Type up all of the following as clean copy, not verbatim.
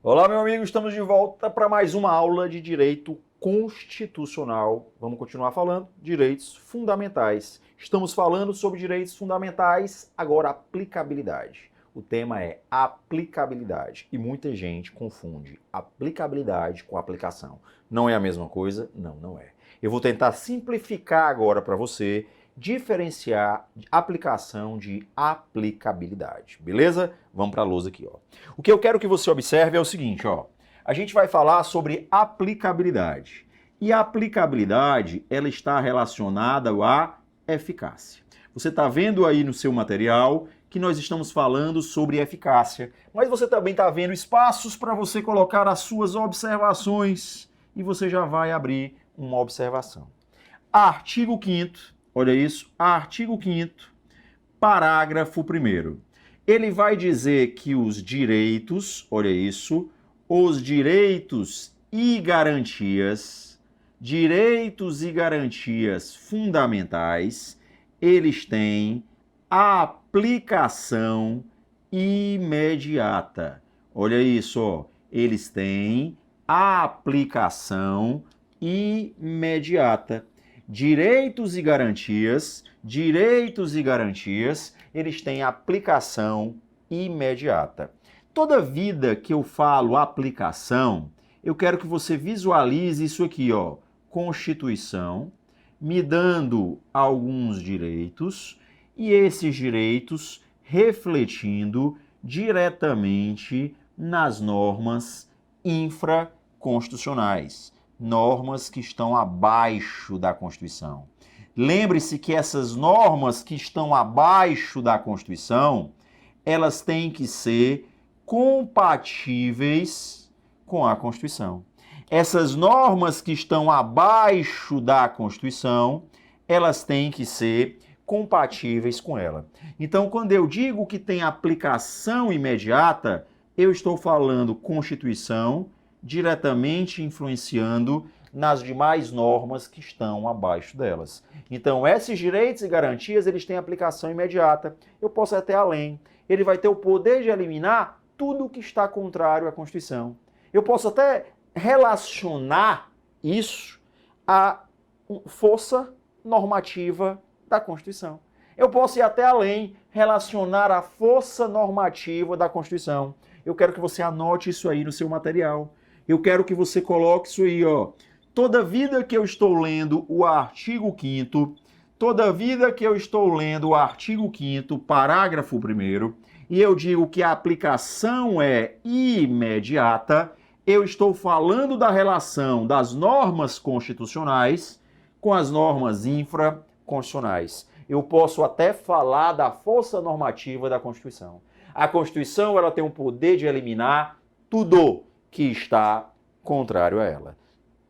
Olá, meu amigo, estamos de volta para mais uma aula de direito constitucional. Vamos continuar falando de direitos fundamentais. Estamos falando sobre direitos fundamentais, agora aplicabilidade. O tema é aplicabilidade e muita gente confunde aplicabilidade com aplicação. Não é a mesma coisa? Não, não é. Eu vou tentar simplificar agora para você diferenciar aplicação de aplicabilidade, beleza? Vamos para a lousa aqui, ó. O que eu quero que você observe é o seguinte, ó. A gente vai falar sobre aplicabilidade. E a aplicabilidade, ela está relacionada à eficácia. Você está vendo aí no seu material que nós estamos falando sobre eficácia, mas você também está vendo espaços para você colocar as suas observações e você já vai abrir uma observação. Artigo 5º, olha isso, artigo 5º, parágrafo 1º. Ele vai dizer que os direitos, olha isso, os direitos e garantias fundamentais, eles têm aplicação imediata. Olha isso, ó, eles têm aplicação imediata. Direitos e garantias, eles têm aplicação imediata. Toda vida que eu falo aplicação, eu quero que você visualize isso aqui, ó, Constituição, me dando alguns direitos e esses direitos refletindo diretamente nas normas infraconstitucionais, normas que estão abaixo da Constituição. Lembre-se que essas normas que estão abaixo da Constituição, elas têm que ser compatíveis com a Constituição. Essas normas que estão abaixo da Constituição, elas têm que ser compatíveis com ela. Então, quando eu digo que tem aplicação imediata, eu estou falando Constituição diretamente influenciando nas demais normas que estão abaixo delas. Então, esses direitos e garantias, eles têm aplicação imediata. Eu posso ir até além. Ele vai ter o poder de eliminar tudo que está contrário à Constituição. Eu posso até relacionar isso à força normativa da Constituição. Eu posso ir até além, relacionar a força normativa da Constituição. Eu quero que você anote isso aí no seu material. Eu quero que você coloque isso aí, ó. Toda vida que eu estou lendo o artigo 5º, parágrafo 1º, e eu digo que a aplicação é imediata, eu estou falando da relação das normas constitucionais com as normas infraconstitucionais. Eu posso até falar da força normativa da Constituição. A Constituição, ela tem o poder de eliminar tudo que está contrário a ela.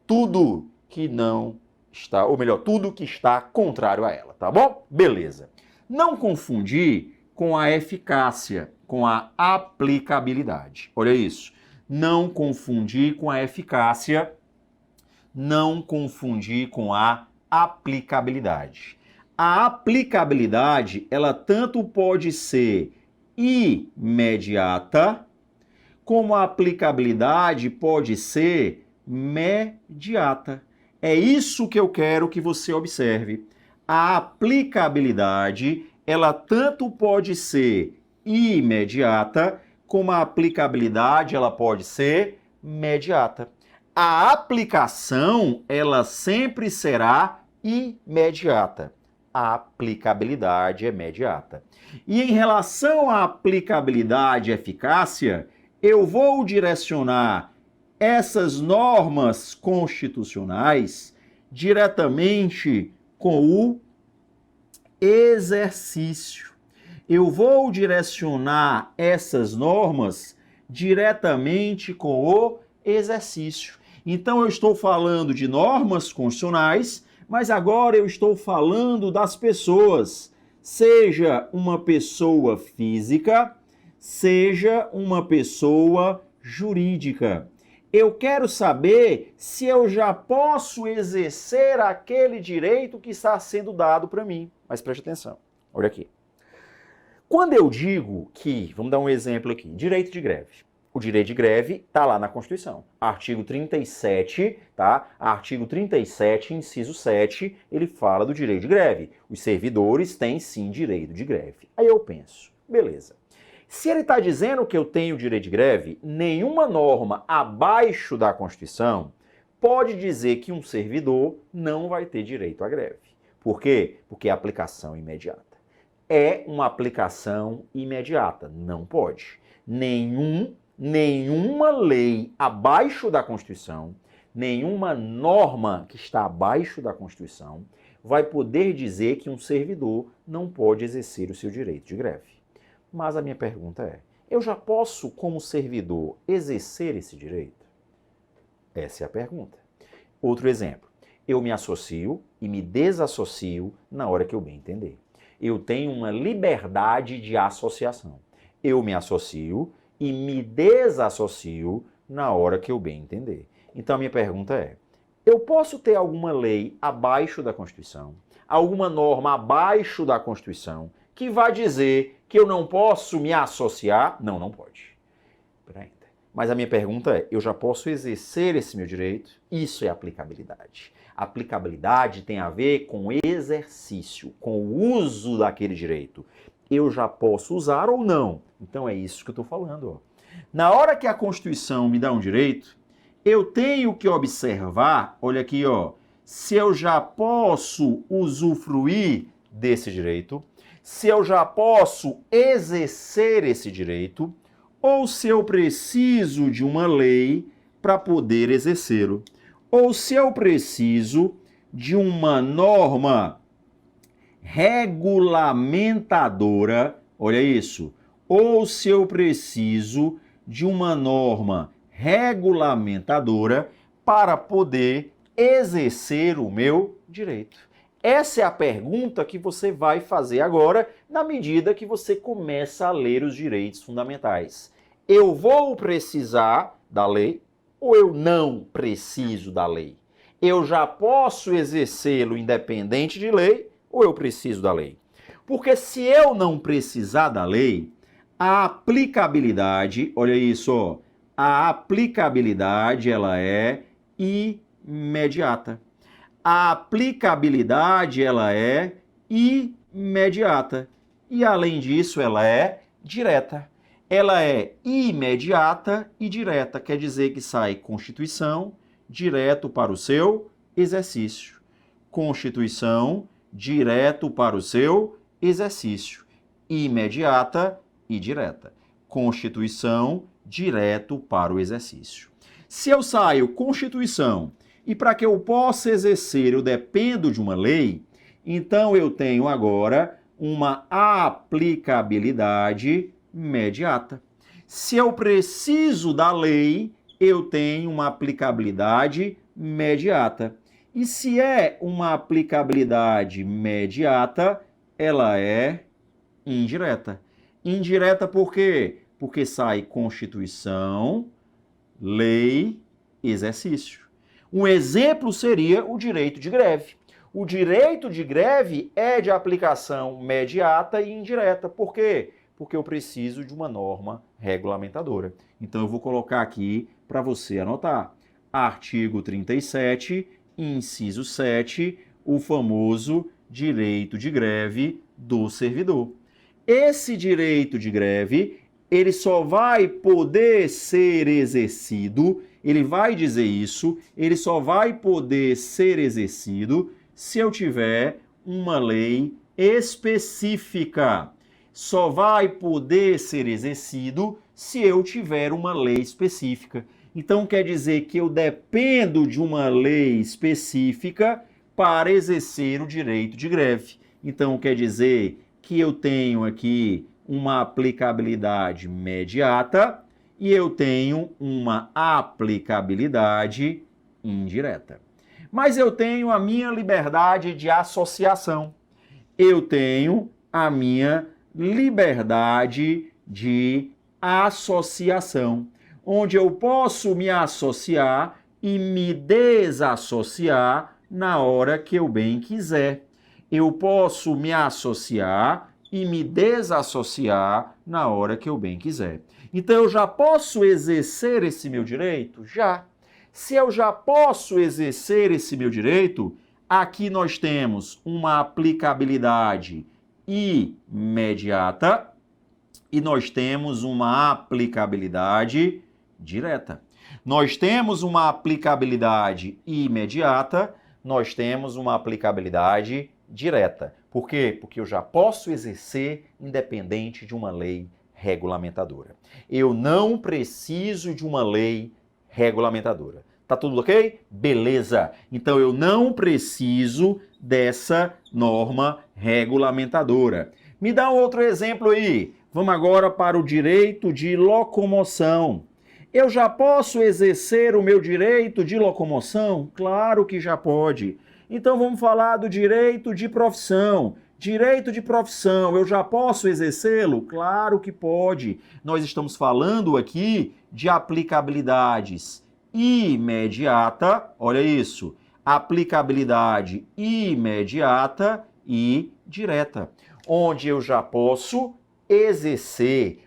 Tudo que não está, ou melhor, tudo que está contrário a ela, tá bom? Beleza. Não confundir com a eficácia, com a aplicabilidade. Olha isso. Não confundir com a eficácia, não confundir com a aplicabilidade. A aplicabilidade, ela tanto pode ser imediata, como a aplicabilidade pode ser imediata. É isso que eu quero que você observe. A aplicabilidade, ela tanto pode ser imediata, como a aplicabilidade, ela pode ser imediata. A aplicação, ela sempre será imediata. A aplicabilidade é imediata. E em relação à aplicabilidade e eficácia, eu vou direcionar essas normas constitucionais diretamente com o exercício. Eu vou direcionar essas normas diretamente com o exercício. Então, eu estou falando de normas constitucionais, mas agora eu estou falando das pessoas, seja uma pessoa física, seja uma pessoa jurídica. Eu quero saber se eu já posso exercer aquele direito que está sendo dado para mim. Mas preste atenção, olha aqui. Quando eu digo que, vamos dar um exemplo aqui, direito de greve. O direito de greve está lá na Constituição. Artigo 37, tá? Artigo 37, inciso 7, ele fala do direito de greve. Os servidores têm sim direito de greve. Aí eu penso, beleza. Se ele está dizendo que eu tenho direito de greve, nenhuma norma abaixo da Constituição pode dizer que um servidor não vai ter direito à greve. Por quê? Porque é aplicação imediata. É uma aplicação imediata, não pode. Nenhuma lei abaixo da Constituição, nenhuma norma que está abaixo da Constituição vai poder dizer que um servidor não pode exercer o seu direito de greve. Mas a minha pergunta é, eu já posso, como servidor, exercer esse direito? Essa é a pergunta. Outro exemplo, eu me associo e me desassocio na hora que eu bem entender. Eu tenho uma liberdade de associação. Eu me associo e me desassocio na hora que eu bem entender. Então a minha pergunta é, eu posso ter alguma lei abaixo da Constituição, alguma norma abaixo da Constituição, que vai dizer que eu não posso me associar? Não, não pode. Mas a minha pergunta é, eu já posso exercer esse meu direito? Isso é aplicabilidade. Aplicabilidade tem a ver com exercício, com o uso daquele direito. Eu já posso usar ou não? Então é isso que eu estou falando. Ó. Na hora que a Constituição me dá um direito, eu tenho que observar, olha aqui, ó, se eu já posso usufruir desse direito, se eu já posso exercer esse direito, ou se eu preciso de uma lei para poder exercê-lo, ou se eu preciso de uma norma regulamentadora, olha isso, ou se eu preciso de uma norma regulamentadora para poder exercer o meu direito. Essa é a pergunta que você vai fazer agora, na medida que você começa a ler os direitos fundamentais. Eu vou precisar da lei ou eu não preciso da lei? Eu já posso exercê-lo independente de lei ou eu preciso da lei? Porque se eu não precisar da lei, a aplicabilidade, olha isso, ó, a aplicabilidade ela é imediata. A aplicabilidade ela é imediata. E além disso, ela é direta. Ela é imediata e direta, quer dizer que sai Constituição direto para o seu exercício. Constituição direto para o seu exercício. Imediata e direta. Constituição direto para o exercício. Se eu saio Constituição e para que eu possa exercer eu dependo de uma lei, então eu tenho agora uma aplicabilidade imediata. Se eu preciso da lei, eu tenho uma aplicabilidade imediata. E se é uma aplicabilidade imediata, ela é indireta. Indireta por quê? Porque sai Constituição, lei, exercício. Um exemplo seria o direito de greve. O direito de greve é de aplicação imediata e indireta. Por quê? Porque eu preciso de uma norma regulamentadora. Então eu vou colocar aqui para você anotar. Artigo 37, inciso 7, o famoso direito de greve do servidor. Esse direito de greve, ele só vai poder ser exercido, ele vai dizer isso, ele só vai poder ser exercido se eu tiver uma lei específica. Só vai poder ser exercido se eu tiver uma lei específica. Então quer dizer que eu dependo de uma lei específica para exercer o direito de greve. Então quer dizer que eu tenho aqui uma aplicabilidade imediata e eu tenho uma aplicabilidade indireta. Mas eu tenho a minha liberdade de associação. Eu tenho a minha liberdade de associação, onde eu posso me associar e me desassociar na hora que eu bem quiser. Eu posso me associar e me desassociar na hora que eu bem quiser. Então eu já posso exercer esse meu direito? Já. Se eu já posso exercer esse meu direito, aqui nós temos uma aplicabilidade imediata e nós temos uma aplicabilidade direta. Nós temos uma aplicabilidade imediata, nós temos uma aplicabilidade direta. Por quê? Porque eu já posso exercer independente de uma lei regulamentadora. Eu não preciso de uma lei regulamentadora. Tá tudo ok? Beleza. Então eu não preciso dessa norma regulamentadora. Me dá um outro exemplo aí. Vamos agora para o direito de locomoção. Eu já posso exercer o meu direito de locomoção? Claro que já pode. Então vamos falar do direito de profissão. Direito de profissão, eu já posso exercê-lo? Claro que pode. Nós estamos falando aqui de aplicabilidades imediata, olha isso, aplicabilidade imediata e direta, onde eu já posso exercer,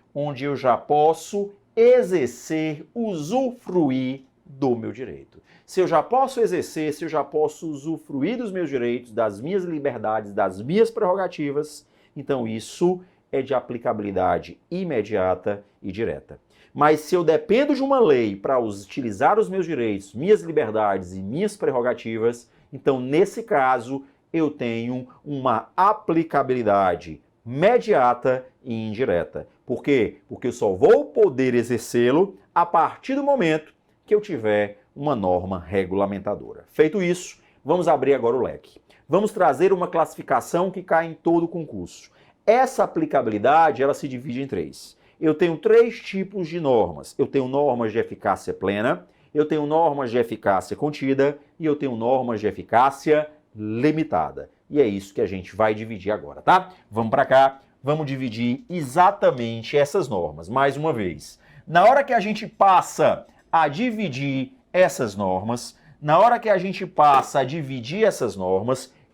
usufruir do meu direito. Se eu já posso exercer, se eu já posso usufruir dos meus direitos, das minhas liberdades, das minhas prerrogativas, então isso é de aplicabilidade imediata e direta. Mas se eu dependo de uma lei para utilizar os meus direitos, minhas liberdades e minhas prerrogativas, então nesse caso eu tenho uma aplicabilidade imediata e indireta. Por quê? Porque eu só vou poder exercê-lo a partir do momento que eu tiver uma norma regulamentadora. Feito isso, vamos abrir agora o leque. Vamos trazer uma classificação que cai em todo o concurso. Essa aplicabilidade, ela se divide em três. Eu tenho três tipos de normas. Eu tenho normas de eficácia plena, eu tenho normas de eficácia contida e eu tenho normas de eficácia limitada. E é isso que a gente vai dividir agora, tá? Vamos para cá, vamos dividir exatamente essas normas. Mais uma vez, na hora que a gente passa a dividir essas normas,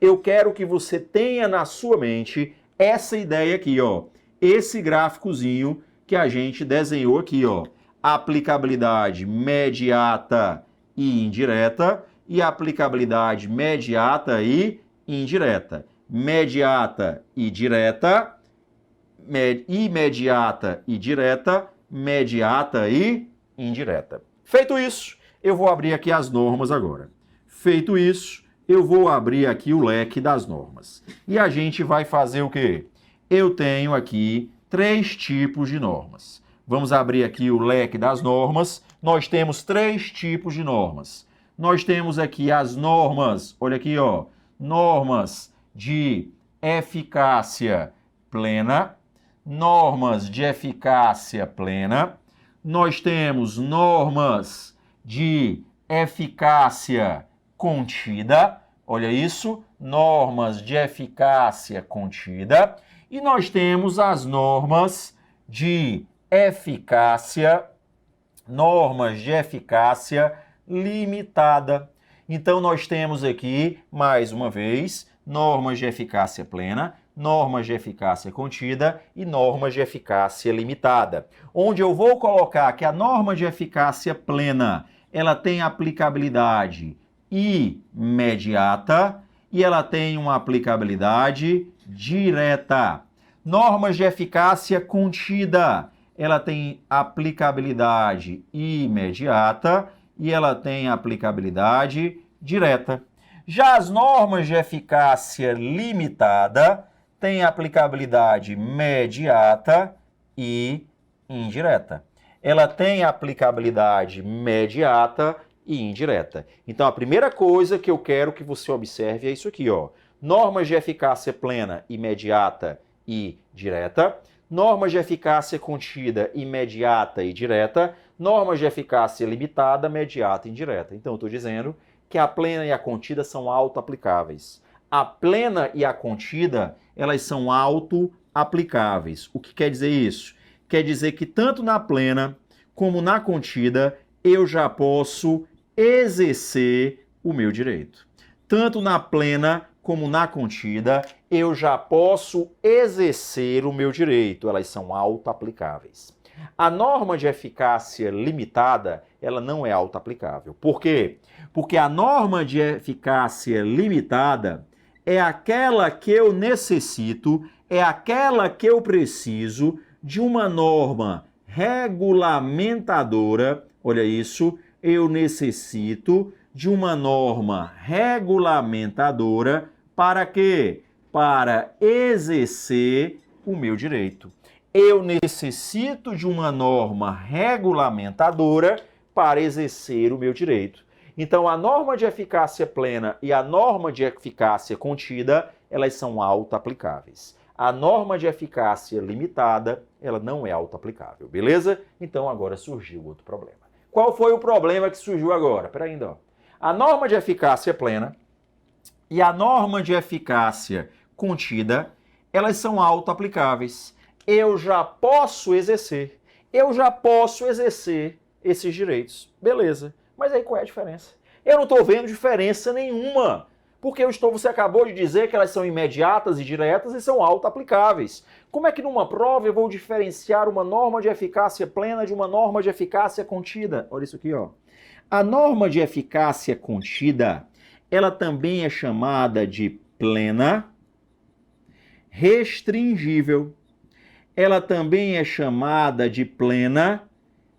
eu quero que você tenha na sua mente essa ideia aqui, ó, esse gráficozinho que a gente desenhou aqui, ó, aplicabilidade imediata e indireta e aplicabilidade imediata e indireta. Imediata e direta, imediata e direta, imediata e indireta. Feito isso, eu vou abrir aqui as normas agora. Feito isso, eu vou abrir aqui o leque das normas. E a gente vai fazer o quê? Eu tenho aqui três tipos de normas. Vamos abrir aqui o leque das normas. Nós temos três tipos de normas. Nós temos aqui as normas, olha aqui, ó, normas de eficácia plena, normas de eficácia plena. Nós temos normas de eficácia contida, olha isso, normas de eficácia contida. E nós temos as normas de eficácia limitada. Então nós temos aqui, mais uma vez, normas de eficácia plena, normas de eficácia contida e normas de eficácia limitada. Onde eu vou colocar que a norma de eficácia plena, ela tem aplicabilidade imediata e ela tem uma aplicabilidade direta. Normas de eficácia contida, ela tem aplicabilidade imediata e ela tem aplicabilidade direta. Já as normas de eficácia limitada têm aplicabilidade imediata e indireta. Ela tem aplicabilidade imediata e indireta. Então, a primeira coisa que eu quero que você observe é isso aqui, ó. Normas de eficácia plena, imediata e direta. Normas de eficácia contida, imediata e direta. Normas de eficácia limitada, imediata e indireta. Então, eu estou dizendo que a plena e a contida são auto-aplicáveis. A plena e a contida, elas são auto-aplicáveis. O que quer dizer isso? Quer dizer que tanto na plena como na contida, eu já posso exercer o meu direito. Tanto na plena como na contida, eu já posso exercer o meu direito. Elas são auto-aplicáveis. A norma de eficácia limitada, ela não é auto-aplicável. Por quê? Porque a norma de eficácia limitada é aquela que eu necessito, é aquela que eu preciso de uma norma regulamentadora. Olha isso, eu necessito de uma norma regulamentadora para quê? Para exercer o meu direito. Eu necessito de uma norma regulamentadora para exercer o meu direito. Então, a norma de eficácia plena e a norma de eficácia contida, elas são auto-aplicáveis. A norma de eficácia limitada, ela não é auto-aplicável, beleza? Então, agora surgiu outro problema. Qual foi o problema que surgiu agora? Espera ainda, ó. A norma de eficácia plena e a norma de eficácia contida, elas são auto-aplicáveis. Eu já posso exercer esses direitos. Beleza. Mas aí qual é a diferença? Eu não estou vendo diferença nenhuma. Porque você acabou de dizer que elas são imediatas e diretas e são auto-aplicáveis. Como é que numa prova eu vou diferenciar uma norma de eficácia plena de uma norma de eficácia contida? Olha isso aqui, ó. A norma de eficácia contida, ela também é chamada de plena restringível. Ela também é chamada de plena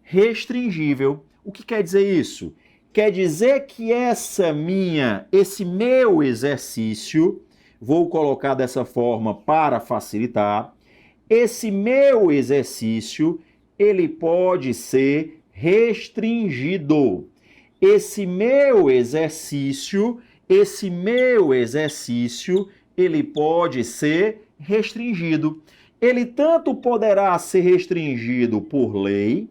restringível. O que quer dizer isso? Quer dizer que esse meu exercício, vou colocar dessa forma para facilitar, esse meu exercício, ele pode ser restringido. Esse meu exercício, ele pode ser restringido. Ele tanto poderá ser restringido por lei,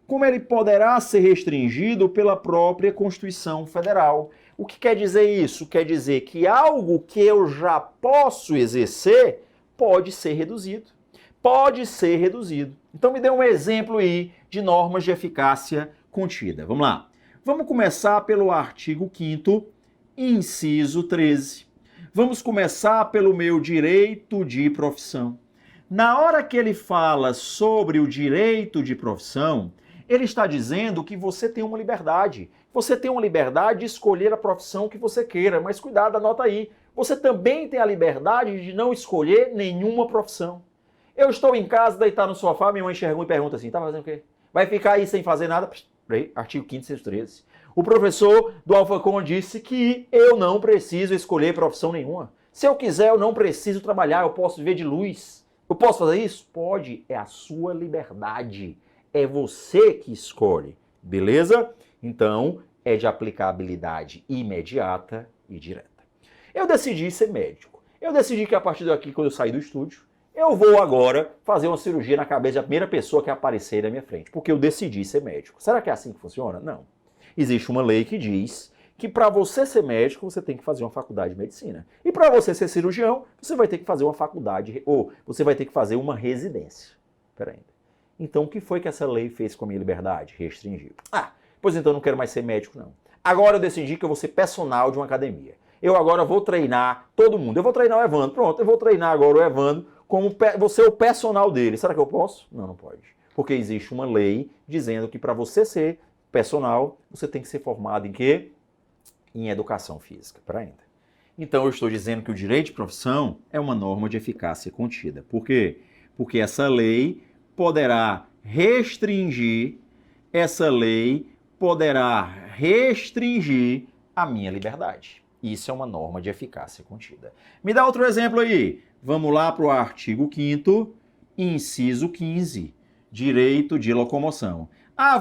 como ele poderá ser restringido pela própria Constituição Federal. O que quer dizer isso? Quer dizer que algo que eu já posso exercer pode ser reduzido. Pode ser reduzido. Então me dê um exemplo aí de normas de eficácia contida. Vamos lá. Vamos começar pelo artigo 5º, inciso 13. Vamos começar pelo meu direito de profissão. Na hora que ele fala sobre o direito de profissão, ele está dizendo que você tem uma liberdade. Você tem uma liberdade de escolher a profissão que você queira, mas cuidado, anota aí. Você também tem a liberdade de não escolher nenhuma profissão. Eu estou em casa, deitado no sofá, minha mãe chegou e pergunta assim, tá fazendo o quê? Vai ficar aí sem fazer nada? Aí, artigo 5º, inciso 13. O professor do Alfacom disse que eu não preciso escolher profissão nenhuma. Se eu quiser, eu não preciso trabalhar, eu posso viver de luz. Eu posso fazer isso? Pode, é a sua liberdade. É você que escolhe, beleza? Então, é de aplicabilidade imediata e direta. Eu decidi ser médico. Eu decidi que a partir daqui, quando eu sair do estúdio, eu vou agora fazer uma cirurgia na cabeça da primeira pessoa que aparecer na minha frente, porque eu decidi ser médico. Será que é assim que funciona? Não. Existe uma lei que diz que para você ser médico, você tem que fazer uma faculdade de medicina. E para você ser cirurgião, você vai ter que fazer uma faculdade, ou você vai ter que fazer uma residência. Espera aí. Então, o que foi que essa lei fez com a minha liberdade? Restringiu. Pois então eu não quero mais ser médico, não. Agora eu decidi que eu vou ser personal de uma academia. Eu agora vou treinar todo mundo. Eu vou treinar o Evandro. Pronto, eu vou treinar agora o Evandro como vou ser o personal dele. Será que eu posso? Não, não pode. Porque existe uma lei dizendo que para você ser personal, você tem que ser formado em quê? Em educação física. Para ainda. Então eu estou dizendo que o direito de profissão é uma norma de eficácia contida. Por quê? Porque essa lei poderá restringir a minha liberdade. Isso é uma norma de eficácia contida. Me dá outro exemplo aí. Vamos lá para o artigo 5º, inciso 15, direito de locomoção.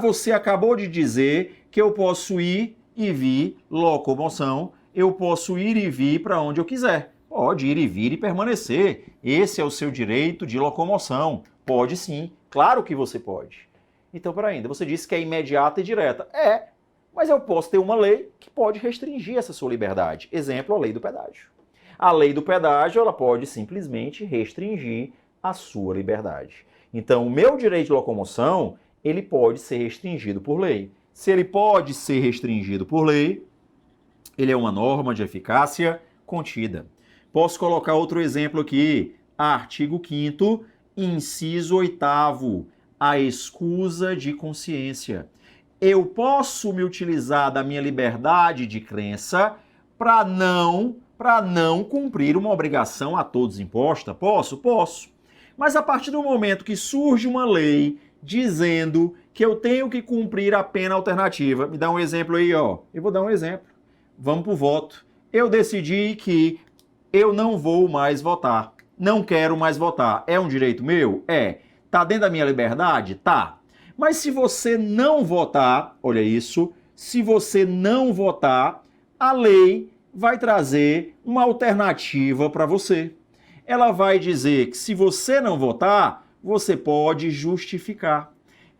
Você acabou de dizer que eu posso ir e vir, locomoção, eu posso ir e vir para onde eu quiser. Pode ir e vir e permanecer. Esse é o seu direito de locomoção. Pode sim, claro que você pode. Então, para ainda, você disse que é imediata e direta. Mas eu posso ter uma lei que pode restringir essa sua liberdade. Exemplo, a lei do pedágio. A lei do pedágio, ela pode simplesmente restringir a sua liberdade. Então, o meu direito de locomoção, ele pode ser restringido por lei. Se ele pode ser restringido por lei, ele é uma norma de eficácia contida. Posso colocar outro exemplo aqui. Artigo 5º, inciso 8º, a escusa de consciência. Eu posso me utilizar da minha liberdade de crença para não cumprir uma obrigação a todos imposta? Posso? Posso. Mas a partir do momento que surge uma lei dizendo que eu tenho que cumprir a pena alternativa, me dá um exemplo aí, ó. Eu vou dar um exemplo. Vamos pro voto. Eu decidi que eu não vou mais votar. Não quero mais votar. É um direito meu? É. Tá dentro da minha liberdade? Tá. Mas se você não votar, olha isso, se você não votar, a lei vai trazer uma alternativa para você. Ela vai dizer que se você não votar, você pode justificar.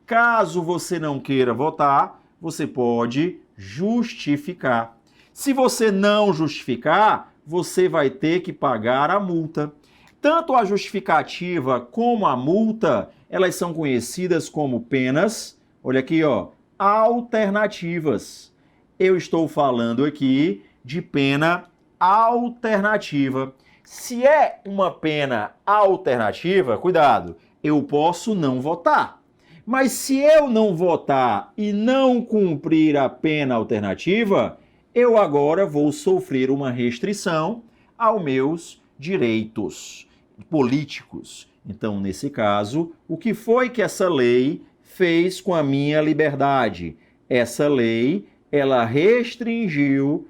Caso você não queira votar, você pode justificar. Se você não justificar, você vai ter que pagar a multa. Tanto a justificativa como a multa, elas são conhecidas como penas, olha aqui, ó, alternativas. Eu estou falando aqui de pena alternativa. Se é uma pena alternativa, cuidado, eu posso não votar. Mas se eu não votar e não cumprir a pena alternativa, eu agora vou sofrer uma restrição aos meus direitos políticos. Então, nesse caso, o que foi que essa lei fez com a minha liberdade? Essa lei, ela restringiu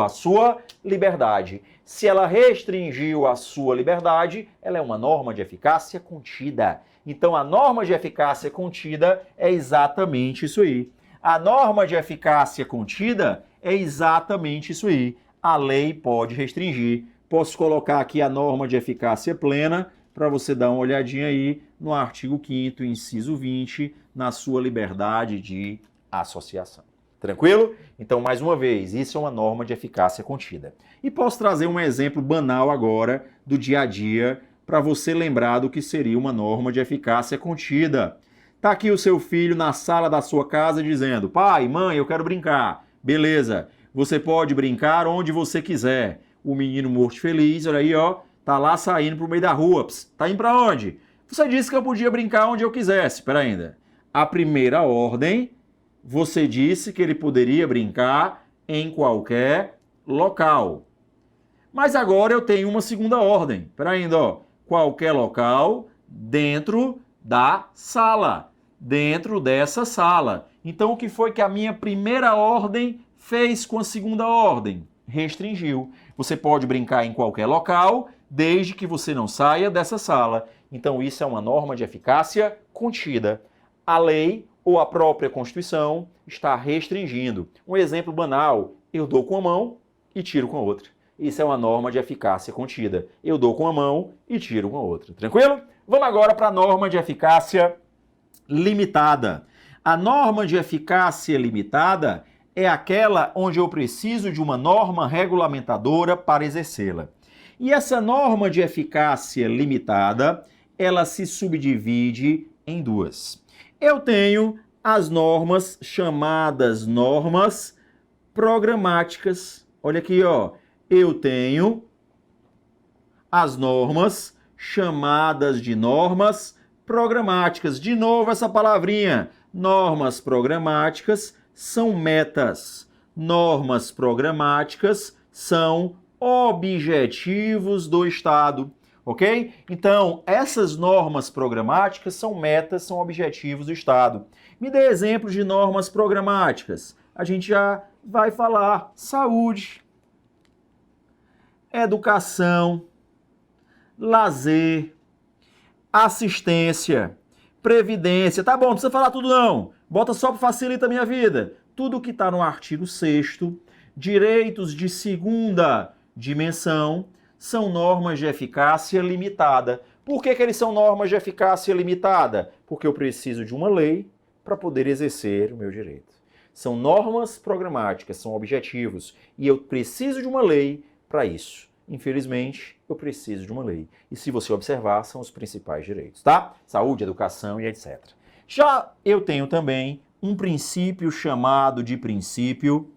a sua liberdade. Se ela restringiu a sua liberdade, ela é uma norma de eficácia contida. Então, a norma de eficácia contida é exatamente isso aí. A norma de eficácia contida é exatamente isso aí. A lei pode restringir. Posso colocar aqui a norma de eficácia plena para você dar uma olhadinha aí no artigo 5º, inciso 20, na sua liberdade de associação. Tranquilo? Então, mais uma vez, isso é uma norma de eficácia contida. E posso trazer um exemplo banal agora do dia a dia para você lembrar do que seria uma norma de eficácia contida. Tá aqui o seu filho na sala da sua casa dizendo: pai, mãe, eu quero brincar. Beleza, você pode brincar onde você quiser. O menino morto feliz, olha aí, ó, tá lá saindo pro meio da rua. Pss, tá indo pra onde? Você disse que eu podia brincar onde eu quisesse. Espera ainda. A primeira ordem, você disse que ele poderia brincar em qualquer local. Mas agora eu tenho uma segunda ordem. Espera ainda, ó. Qualquer local dentro da sala. Dentro dessa sala. Então, o que foi que a minha primeira ordem fez com a segunda ordem? Restringiu. Você pode brincar em qualquer local, desde que você não saia dessa sala. Então, isso é uma norma de eficácia contida. A lei ou a própria Constituição está restringindo. Um exemplo banal: eu dou com a mão e tiro com a outra. Isso é uma norma de eficácia contida. Eu dou com a mão e tiro com a outra. Tranquilo? Vamos agora para a norma de eficácia limitada. A norma de eficácia limitada é aquela onde eu preciso de uma norma regulamentadora para exercê-la. E essa norma de eficácia limitada, ela se subdivide em duas. Eu tenho as normas chamadas normas programáticas. Olha aqui, ó. Eu tenho as normas chamadas de normas programáticas. De novo essa palavrinha. Normas programáticas são metas. Normas programáticas são objetivos do Estado. Ok? Então, essas normas programáticas são metas, são objetivos do Estado. Me dê exemplos de normas programáticas. A gente já vai falar saúde, educação, lazer, assistência, previdência. Tá bom, não precisa falar tudo não. Bota só para facilitar a minha vida. Tudo que está no artigo 6º, direitos de segunda dimensão, são normas de eficácia limitada. Por que eles são normas de eficácia limitada? Porque eu preciso de uma lei para poder exercer o meu direito. São normas programáticas, são objetivos, e eu preciso de uma lei para isso. Infelizmente, eu preciso de uma lei. E se você observar, são os principais direitos, tá? Saúde, educação e etc. Já eu tenho também um princípio chamado de princípio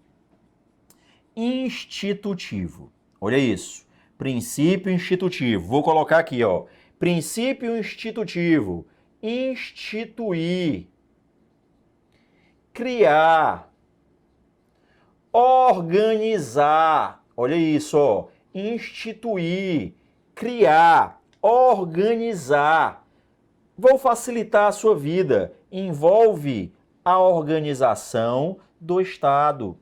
institutivo. Olha isso. Princípio institutivo. Vou colocar aqui, ó. Princípio institutivo. Instituir. Criar. Organizar. Olha isso, ó. Instituir. Criar. Organizar. Vou facilitar a sua vida. Envolve a organização do Estado.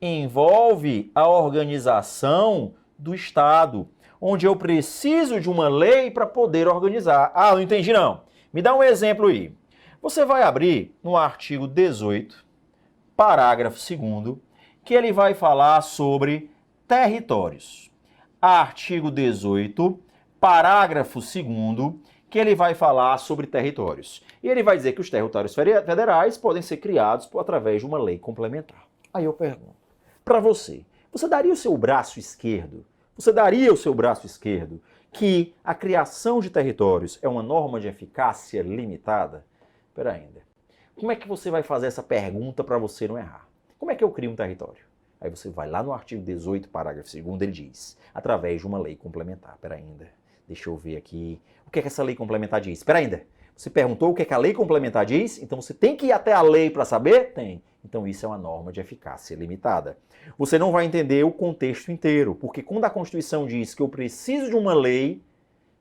Envolve a organização do Estado, onde eu preciso de uma lei para poder organizar. Ah, não entendi não. Me dá um exemplo aí. Você vai abrir no artigo 18, parágrafo 2º, que ele vai falar sobre territórios. Artigo 18, parágrafo 2º, que ele vai falar sobre territórios. E ele vai dizer que os territórios federais podem ser criados através de uma lei complementar. Aí eu pergunto, para você, você daria o seu braço esquerdo? Você daria o seu braço esquerdo que a criação de territórios é uma norma de eficácia limitada? Espera ainda. Como é que você vai fazer essa pergunta para você não errar? Como é que eu crio um território? Aí você vai lá no artigo 18, parágrafo 2º, ele diz, através de uma lei complementar. Espera ainda. Deixa eu ver aqui. O que é que essa lei complementar diz? Espera ainda. Você perguntou o que é que a lei complementar diz? Então você tem que ir até a lei para saber? Tem. Então isso é uma norma de eficácia limitada. Você não vai entender o contexto inteiro, porque quando a Constituição diz que eu preciso de uma lei,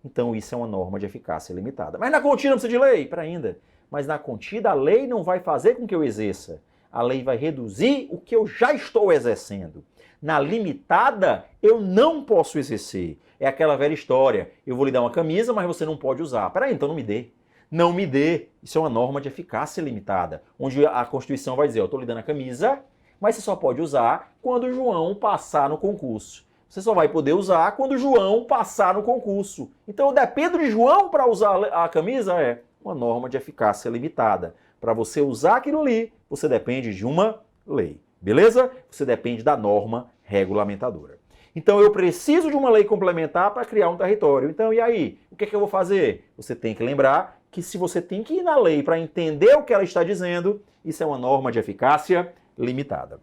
então isso é uma norma de eficácia limitada. Mas na contida não precisa de lei? Espera ainda. Mas na contida a lei não vai fazer com que eu exerça. A lei vai reduzir o que eu já estou exercendo. Na limitada, eu não posso exercer. É aquela velha história. Eu vou lhe dar uma camisa, mas você não pode usar. Peraí, então não me dê. Não me dê. Isso é uma norma de eficácia limitada, onde a Constituição vai dizer, eu estou lhe dando a camisa, mas você só pode usar quando o João passar no concurso. Você só vai poder usar quando o João passar no concurso. Então eu dependo de João para usar a camisa? É uma norma de eficácia limitada. Para você usar aquilo ali, você depende de uma lei. Beleza? Você depende da norma regulamentadora. Então eu preciso de uma lei complementar para criar um território. Então e aí? O que é que eu vou fazer? Você tem que lembrar que se você tem que ir na lei para entender o que ela está dizendo, isso é uma norma de eficácia limitada.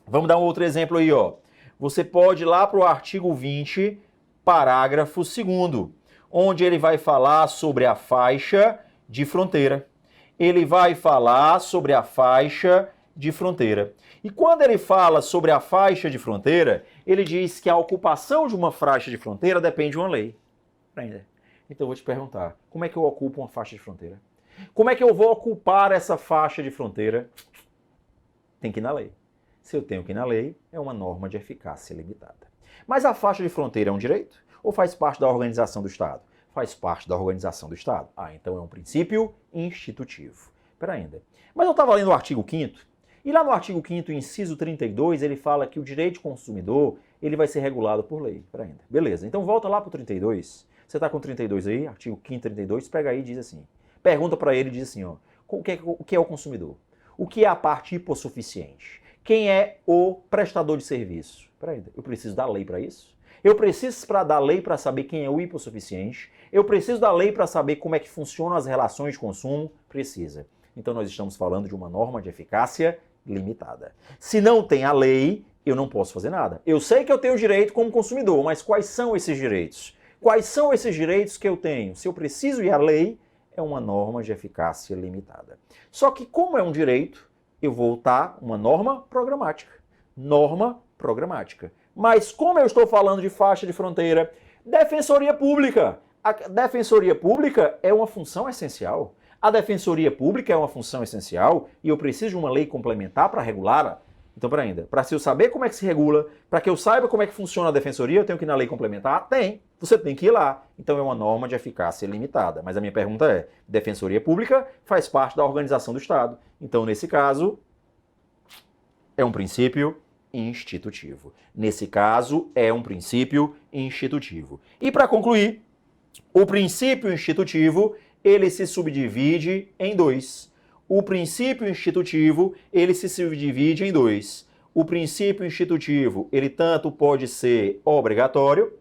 Vamos dar um outro exemplo aí, ó. Você pode ir lá para o artigo 20, parágrafo 2º, onde ele vai falar sobre a faixa de fronteira. Ele vai falar sobre a faixa de fronteira. E quando ele fala sobre a faixa de fronteira, ele diz que a ocupação de uma faixa de fronteira depende de uma lei. Então eu vou te perguntar, como é que eu ocupo uma faixa de fronteira? Como é que eu vou ocupar essa faixa de fronteira? Tem que ir na lei. Se eu tenho que ir na lei, é uma norma de eficácia limitada. Mas a faixa de fronteira é um direito? Ou faz parte da organização do Estado? Faz parte da organização do Estado. Ah, então é um princípio institutivo. Espera ainda. Mas eu estava lendo o artigo 5º, e lá no artigo 5º, inciso 32, ele fala que o direito consumidor ele vai ser regulado por lei. Espera ainda. Beleza, então volta lá para o 32. Você está com o 32 aí, artigo 5º, 32, pega aí e diz assim. Pergunta para ele e diz assim, ó, o que é o consumidor? O que é a parte hipossuficiente? Quem é o prestador de serviço? Peraí, eu preciso da lei para isso? Eu preciso da lei para saber quem é o hipossuficiente? Eu preciso da lei para saber como é que funcionam as relações de consumo? Precisa. Então nós estamos falando de uma norma de eficácia limitada. Se não tem a lei, eu não posso fazer nada. Eu sei que eu tenho direito como consumidor, mas quais são esses direitos? Quais são esses direitos que eu tenho? Se eu preciso ir à lei, é uma norma de eficácia limitada. Só que como é um direito, eu vou botar uma norma programática. Norma programática. Mas como eu estou falando de faixa de fronteira, defensoria pública. A defensoria pública é uma função essencial. A defensoria pública é uma função essencial e eu preciso de uma lei complementar para regulá-la. Então, para se eu saber como é que se regula, para que eu saiba como é que funciona a defensoria, eu tenho que ir na lei complementar? Tem. Você tem que ir lá. Então é uma norma de eficácia limitada. Mas a minha pergunta é, defensoria pública faz parte da organização do Estado. Então, nesse caso, é um princípio institutivo. Nesse caso, é um princípio institutivo. E para concluir, o princípio institutivo, ele se subdivide em dois. O princípio institutivo, ele se subdivide em dois. O princípio institutivo, ele tanto pode ser obrigatório,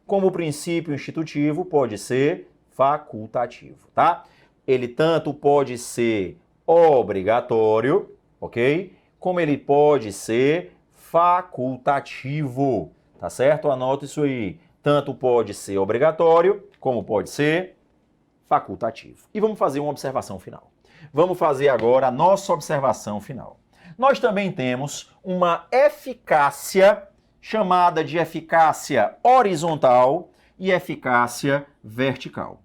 como o princípio institutivo pode ser facultativo, tá? Ele tanto pode ser obrigatório, ok? Como ele pode ser facultativo. Tá certo? Anota isso aí. Tanto pode ser obrigatório, como pode ser facultativo. E vamos fazer uma observação final. Vamos fazer agora a nossa observação final. Nós também temos uma eficácia chamada de eficácia horizontal e eficácia vertical.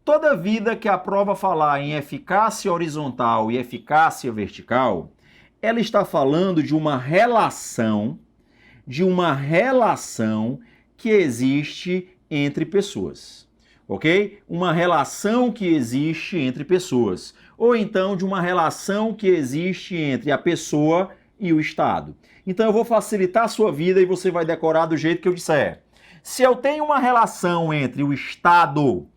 Toda vida que a prova falar em eficácia horizontal e eficácia vertical, ela está falando de uma relação que existe entre pessoas, ok? Uma relação que existe entre pessoas, ou então de uma relação que existe entre a pessoa e o Estado. Então eu vou facilitar a sua vida e você vai decorar do jeito que eu disser. Se eu tenho uma relação entre o Estado,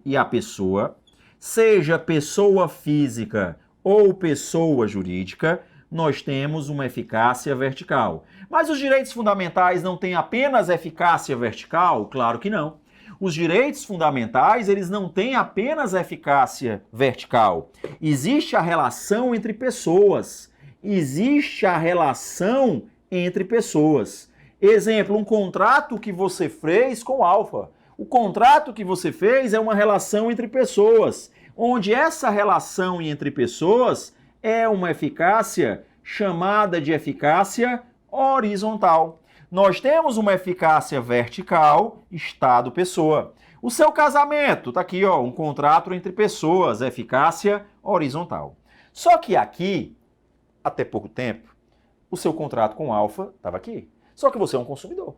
e a pessoa, seja pessoa física ou pessoa jurídica, nós temos uma eficácia vertical. Mas os direitos fundamentais não têm apenas eficácia vertical? Claro que não. Os direitos fundamentais, eles não têm apenas eficácia vertical. Existe a relação entre pessoas. Exemplo, um contrato que você fez com Alfa. O contrato que você fez é uma relação entre pessoas, onde essa relação entre pessoas é uma eficácia chamada de eficácia horizontal. Nós temos uma eficácia vertical, Estado-pessoa. O seu casamento, tá aqui, ó, um contrato entre pessoas, eficácia horizontal. Só que aqui, até pouco tempo, o seu contrato com Alfa estava aqui. Só que você é um consumidor.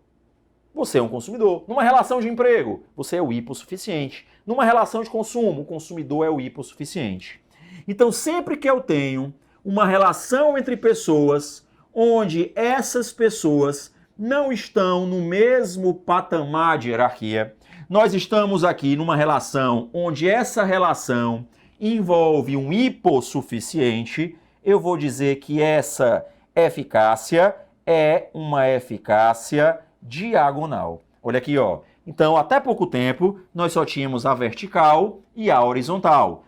Você é um consumidor. Numa relação de emprego, você é o hipossuficiente. Numa relação de consumo, o consumidor é o hipossuficiente. Então, sempre que eu tenho uma relação entre pessoas, onde essas pessoas não estão no mesmo patamar de hierarquia, nós estamos aqui numa relação onde essa relação envolve um hipossuficiente, eu vou dizer que essa eficácia é uma eficácia diagonal. Olha aqui, ó. Então, até pouco tempo, nós só tínhamos a vertical e a horizontal.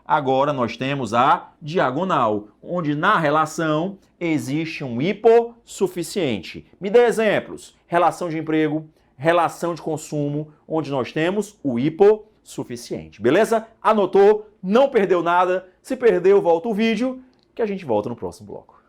Agora nós temos a diagonal, onde na relação existe um hipossuficiente. Me dê exemplos. Relação de emprego, relação de consumo, onde nós temos o hipossuficiente. Beleza? Anotou? Não perdeu nada. Se perdeu, volta o vídeo, que a gente volta no próximo bloco.